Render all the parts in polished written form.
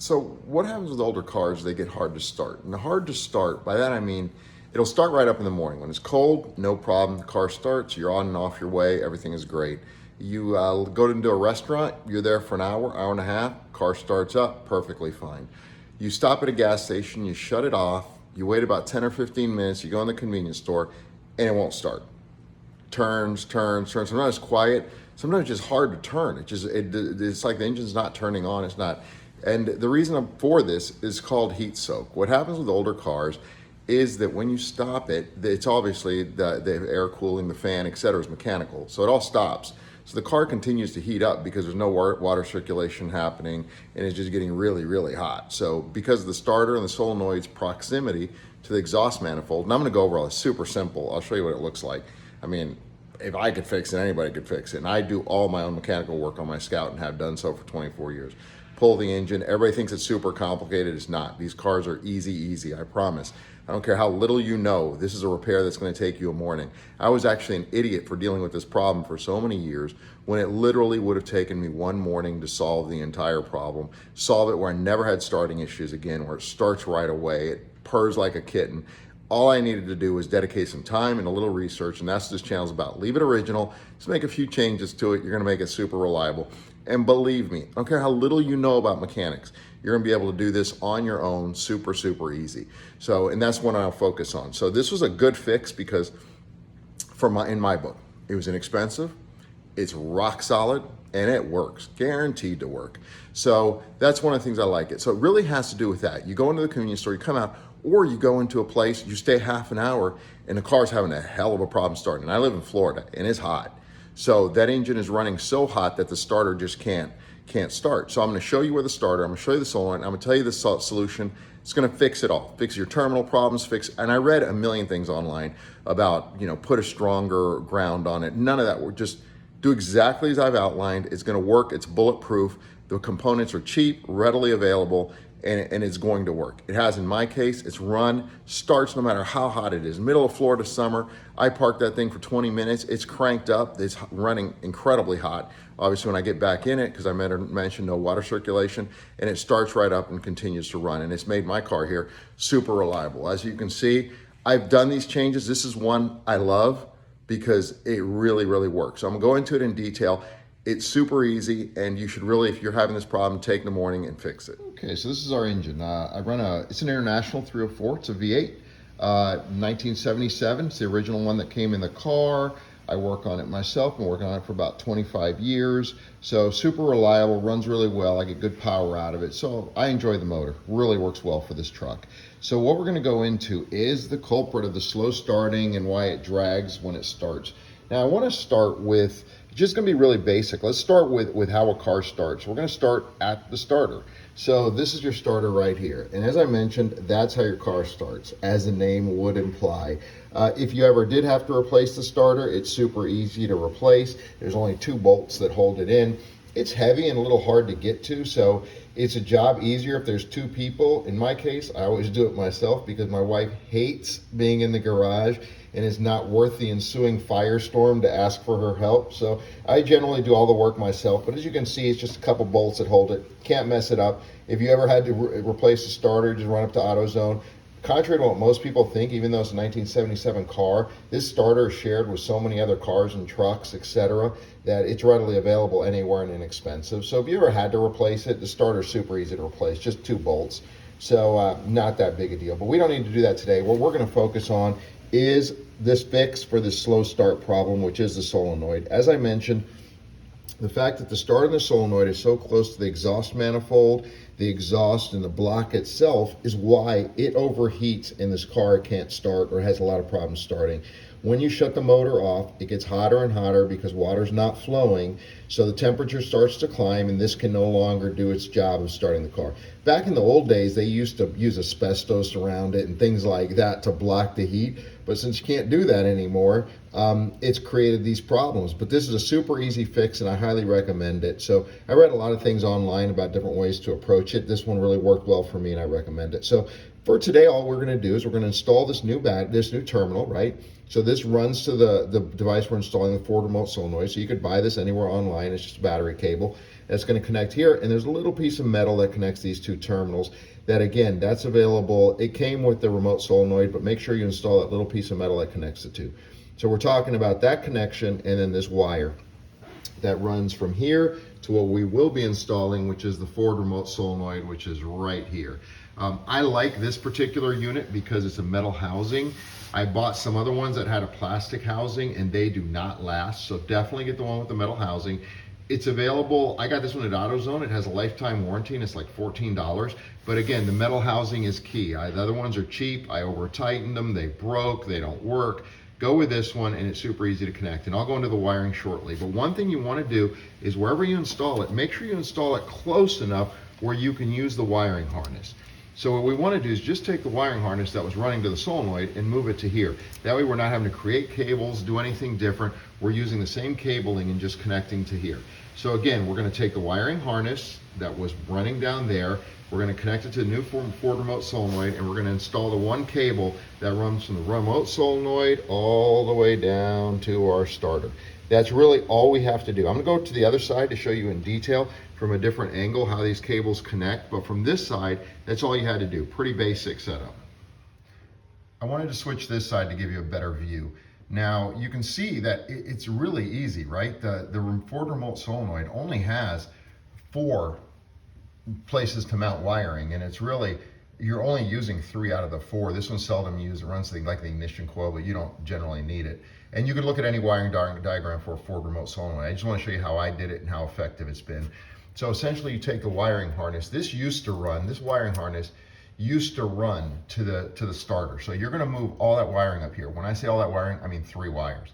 So what happens with older cars? They get hard to start. And the hard to start, by that I mean, it'll start right up in the morning. When it's cold, no problem. The car starts, you're on and off your way, everything is great. You go into a restaurant, you're there for an hour, hour and a half, car starts up, perfectly fine. You stop at a gas station, you shut it off, you wait about 10 or 15 minutes, you go in the convenience store, and it won't start. Turns. Sometimes it's quiet. Sometimes it's just hard to turn. It's like the engine's not turning on. It's not. And the reason for this is called heat soak. What happens with older cars is that when you stop it, it's obviously the air cooling, the fan, etc. is mechanical. So it all stops. So the car continues to heat up because there's no water circulation happening and it's just getting really, really hot. So because of the starter and the solenoid's proximity to the exhaust manifold, and I'm gonna go over all this super simple. I'll show you what it looks like. I mean, if I could fix it, anybody could fix it. And I do all my own mechanical work on my Scout and have done so for 24 years. Pull the engine. Everybody thinks it's super complicated. It's not. These cars are easy, I promise. I don't care how little you know, this is a repair that's going to take you a morning. I was actually an idiot for dealing with this problem for so many years when it literally would have taken me one morning to solve the entire problem, solve it where I never had starting issues again, where it starts right away, it purrs like a kitten. All I needed to do was dedicate some time and a little research, and that's what this channel's about. Leave it original, just make a few changes to it. You're gonna make it super reliable. And believe me, I don't care how little you know about mechanics, you're gonna be able to do this on your own, super easy. So, and that's what I'll focus on. So this was a good fix because in my book, it was inexpensive, it's rock solid, and it works, guaranteed to work. So that's one of the things I like it. So it really has to do with that. You go into the convenience store, you come out, or you go into a place, you stay half an hour, and the car's having a hell of a problem starting. And I live in Florida, and it's hot. So that engine is running so hot that the starter just can't start. So I'm gonna show you where the starter, I'm gonna show you the solenoid, I'm gonna tell you the solution. It's gonna fix it all. Fix your terminal problems, and I read a million things online about, put a stronger ground on it. None of that work. Just do exactly as I've outlined. It's gonna work, it's bulletproof. The components are cheap, readily available, and it's going to work. It has in my case, it's run, starts no matter how hot it is. Middle of Florida summer, I parked that thing for 20 minutes, it's cranked up, it's running incredibly hot. Obviously when I get back in it, because I mentioned no water circulation, and it starts right up and continues to run. And it's made my car here super reliable. As you can see, I've done these changes. This is one I love because it really works. So I'm gonna go into it in detail. It's super easy, and you should really, if you're having this problem, take in the morning and fix it. Okay, so this is our engine. I run it's an International 304, it's a V8, 1977. It's the original one that came in the car. I work on it myself, been working on it for about 25 years. So super reliable, runs really well. I get good power out of it. So I enjoy the motor, really works well for this truck. So what we're gonna go into is the culprit of the slow starting and why it drags when it starts. Now I wanna start with, just gonna be really basic. Let's start with how a car starts. We're gonna start at the starter. So this is your starter right here. And as I mentioned, that's how your car starts, as the name would imply. If you ever did have to replace the starter, it's super easy to replace. There's only 2 bolts that hold it in. It's heavy and a little hard to get to, so it's a job easier if there's 2 people. In my case, I always do it myself because my wife hates being in the garage and it's not worth the ensuing firestorm to ask for her help. So I generally do all the work myself, but as you can see, it's just a couple bolts that hold it. Can't mess it up. If you ever had to replace the starter, just run up to AutoZone. Contrary to what most people think, even though it's a 1977 car, this starter is shared with so many other cars and trucks, etc., that it's readily available anywhere and inexpensive. So if you ever had to replace it, the starter's super easy to replace, just 2 bolts. So not that big a deal, but we don't need to do that today. What we're gonna focus on is this fix for this slow start problem, which is the solenoid. As I mentioned, the fact that the start of the solenoid is so close to the exhaust manifold, the exhaust and the block itself is why it overheats and this car can't start or has a lot of problems starting. When you shut the motor off, it gets hotter and hotter because water's not flowing, so the temperature starts to climb and this can no longer do its job of starting the car. Back in the old days, they used to use asbestos around it and things like that to block the heat, but since you can't do that anymore, it's created these problems. But this is a super easy fix and I highly recommend it. So I read a lot of things online about different ways to approach it. This one really worked well for me and I recommend it. So for today, all we're gonna do is we're gonna install this new terminal, right? So this runs to the device we're installing, the Ford Remote Solenoid. So you could buy this anywhere online, it's just a battery cable. that's going to connect here, and there's a little piece of metal that connects these two terminals. That again, that's available. It came with the remote solenoid, but make sure you install that little piece of metal that connects the two. So we're talking about that connection, and then this wire that runs from here to what we will be installing, which is the Ford Remote Solenoid, which is right here. I like this particular unit because it's a metal housing. I bought some other ones that had a plastic housing and they do not last, so definitely get the one with the metal housing. It's available, I got this one at AutoZone. It has a lifetime warranty and it's like $14. But again, the metal housing is key. The other ones are cheap. I over tightened them, they broke, they don't work. Go with this one and it's super easy to connect. And I'll go into the wiring shortly. But one thing you want to do is wherever you install it, make sure you install it close enough where you can use the wiring harness. So what we want to do is just take the wiring harness that was running to the solenoid and move it to here. That way we're not having to create cables, do anything different. We're using the same cabling and just connecting to here. So again, we're going to take the wiring harness that was running down there. We're going to connect it to the new Ford Remote Solenoid, and we're going to install the one cable that runs from the remote solenoid all the way down to our starter. That's really all we have to do. I'm going to go to the other side to show you in detail from a different angle how these cables connect, but from this side, that's all you had to do. Pretty basic setup. I wanted to switch this side to give you a better view. Now you can see that it's really easy, right? The Ford Remote Solenoid only has 4 places to mount wiring, and it's really, you're only using 3 out of the 4. This one's seldom used. It runs like the ignition coil, but you don't generally need it. And you can look at any wiring diagram for a Ford Remote Solenoid. I just want to show you how I did it and how effective it's been. So essentially you take the wiring harness. This wiring harness used to run to the starter. So you're going to move all that wiring up here. When I say all that wiring, I mean 3 wires.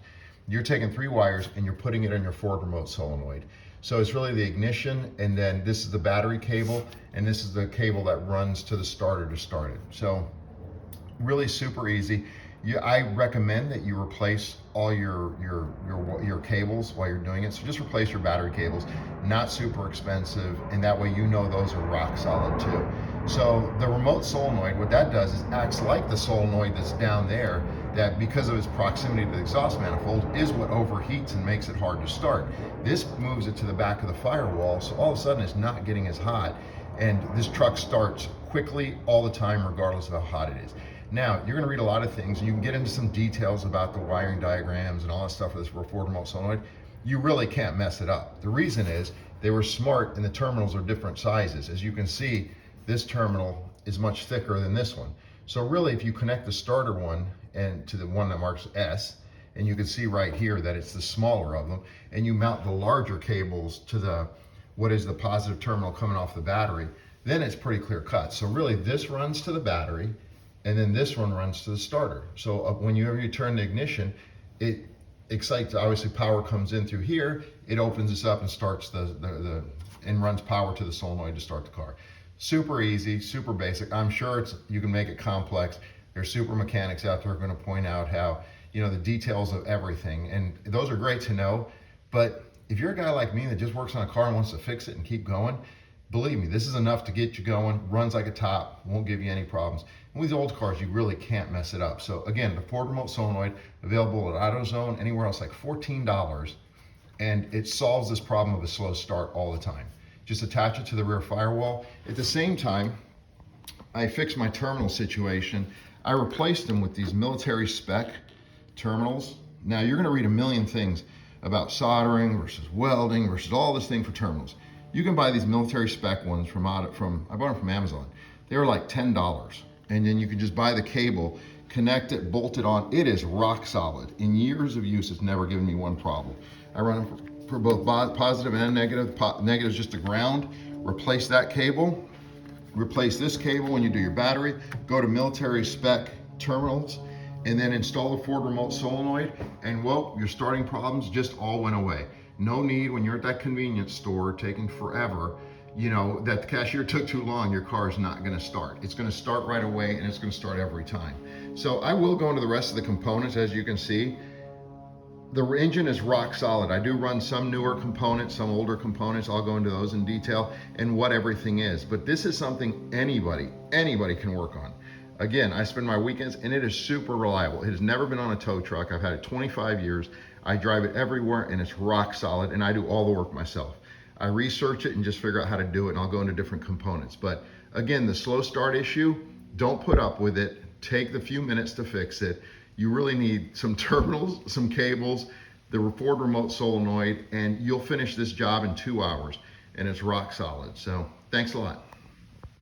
You're taking 3 wires and you're putting it in your Ford Remote Solenoid. So it's really the ignition, and then this is the battery cable, and this is the cable that runs to the starter to start it. So really super easy. I recommend that you replace all your cables while you're doing it. So just replace your battery cables, not super expensive, and that way you know those are rock solid too. So the remote solenoid, what that does is acts like the solenoid that's down there, that because of its proximity to the exhaust manifold is what overheats and makes it hard to start. This moves it to the back of the firewall, so all of a sudden it's not getting as hot, and this truck starts quickly all the time regardless of how hot it is. Now, you're going to read a lot of things, and you can get into some details about the wiring diagrams and all that stuff for this Ford Remote Solenoid. You really can't mess it up. The reason is they were smart, and the terminals are different sizes. As you can see, this terminal is much thicker than this one. So really, if you connect the starter one and to the one that marks S, and you can see right here that it's the smaller of them, and you mount the larger cables to what is the positive terminal coming off the battery, then it's pretty clear cut. So really, this runs to the battery, and then this one runs to the starter. So whenever you turn the ignition, it excites, obviously power comes in through here, it opens this up and starts and runs power to the solenoid to start the car. Super easy, super basic. I'm sure you can make it complex. There's super mechanics out there who are going to point out how, the details of everything, and those are great to know. But if you're a guy like me that just works on a car and wants to fix it and keep going, believe me, this is enough to get you going, runs like a top, won't give you any problems. And with these old cars, you really can't mess it up. So again, the Ford Remote Solenoid, available at AutoZone, anywhere else like $14, and it solves this problem of a slow start all the time. Just attach it to the rear firewall. At the same time, I fixed my terminal situation. I replaced them with these military spec terminals. Now you're gonna read a million things about soldering versus welding versus all this thing for terminals. You can buy these military spec ones I bought them from Amazon. They were like $10. And then you can just buy the cable, connect it, bolt it on. It is rock solid. In years of use, it's never given me one problem. I run them for both positive and negative. Negative is just the ground. Replace that cable. Replace this cable when you do your battery. Go to military spec terminals, and then install the Ford Remote Solenoid, and well, your starting problems just all went away. No need when you're at that convenience store taking forever, that the cashier took too long, your car is not gonna start. It's gonna start right away, and it's gonna start every time. So I will go into the rest of the components. As you can see, the engine is rock solid. I do run some newer components, some older components. I'll go into those in detail and what everything is. But this is something anybody can work on. Again, I spend my weekends, and it is super reliable. It has never been on a tow truck. I've had it 25 years. I drive it everywhere, and it's rock solid, and I do all the work myself. I research it and just figure out how to do it, and I'll go into different components. But again, the slow start issue, don't put up with it. Take the few minutes to fix it. You really need some terminals, some cables, the Ford Remote Solenoid, and you'll finish this job in 2 hours, and it's rock solid. So thanks a lot.